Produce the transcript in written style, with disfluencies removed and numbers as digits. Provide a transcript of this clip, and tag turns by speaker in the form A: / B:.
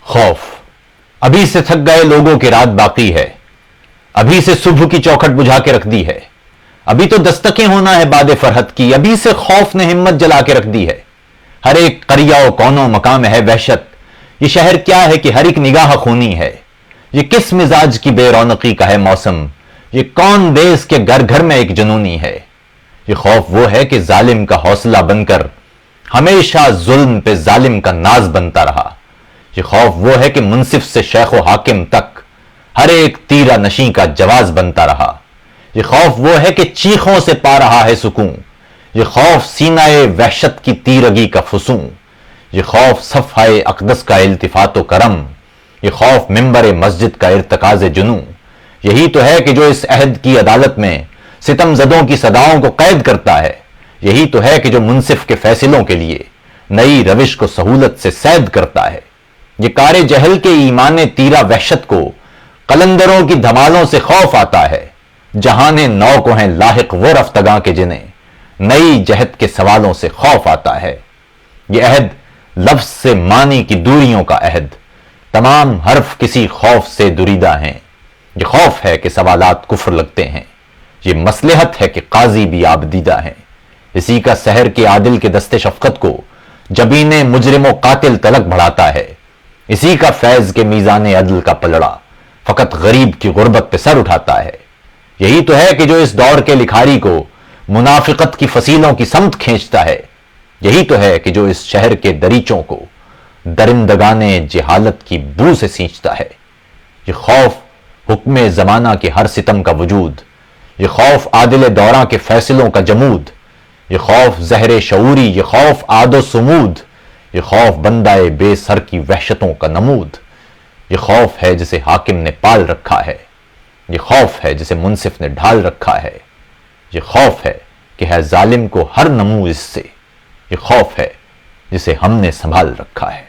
A: خوف ابھی سے تھک گئے لوگوں کی رات باقی ہے، ابھی سے صبح کی چوکھٹ بجھا کے رکھ دی ہے، ابھی تو دستکیں ہونا ہے باد فرحت کی، ابھی سے خوف نے ہمت جلا کے رکھ دی ہے۔ ہر ایک قریہ و کونو مقام ہے وحشت، یہ شہر کیا ہے کہ ہر ایک نگاہ خونی ہے۔ یہ کس مزاج کی بے رونقی کا ہے موسم، یہ کون دیس کے گھر گھر میں ایک جنونی ہے۔ یہ خوف وہ ہے کہ ظالم کا حوصلہ بن کر ہمیشہ ظلم پہ ظالم کا ناز بنتا رہا۔ یہ خوف وہ ہے کہ منصف سے شیخ و حاکم تک ہر ایک تیرہ نشیں کا جواز بنتا رہا۔ یہ خوف وہ ہے کہ چیخوں سے پا رہا ہے سکون، یہ خوف سینہ وحشت کی تیرگی کا فسون۔ یہ خوف صفحہ اقدس کا التفات و کرم، یہ خوف ممبر مسجد کا ارتکاز جنوں۔ یہی تو ہے کہ جو اس عہد کی عدالت میں ستم زدوں کی صداؤں کو قید کرتا ہے، یہی تو ہے کہ جو منصف کے فیصلوں کے لیے نئی روش کو سہولت سے سید کرتا ہے۔ یہ کار جہل کے ایمان تیرہ وحشت کو قلندروں کی دھمالوں سے خوف آتا ہے۔ جہان نو کو ہیں لاحق وہ رفتگاں کے جنہیں نئی جہت کے سوالوں سے خوف آتا ہے۔ یہ عہد لفظ سے معنی کی دوریوں کا عہد، تمام حرف کسی خوف سے دریدہ ہیں۔ یہ خوف ہے کہ سوالات کفر لگتے ہیں، یہ مصلحت ہے کہ قاضی بھی آبدیدہ ہیں۔ اسی کا سحر کے عادل کے دست شفقت کو جبین مجرم و قاتل تلک بڑھاتا ہے۔ اسی کا فیض کے میزان عدل کا پلڑا فقط غریب کی غربت پہ سر اٹھاتا ہے۔ یہی تو ہے کہ جو اس دور کے لکھاری کو منافقت کی فصیلوں کی سمت کھینچتا ہے۔ یہی تو ہے کہ جو اس شہر کے دریچوں کو درندگان جہالت کی بو سے سینچتا ہے۔ یہ خوف حکم زمانہ کے ہر ستم کا وجود، یہ خوف عادل دوراں کے فیصلوں کا جمود، یہ خوف زہر شعوری، یہ خوف عاد و سمود، یہ خوف بندہ بے سر کی وحشتوں کا نمود۔ یہ خوف ہے جسے حاکم نے پال رکھا ہے، یہ خوف ہے جسے منصف نے ڈھال رکھا ہے۔ یہ خوف ہے کہ ہے ظالم کو ہر نمو اس سے، یہ خوف ہے جسے ہم نے سنبھال رکھا ہے۔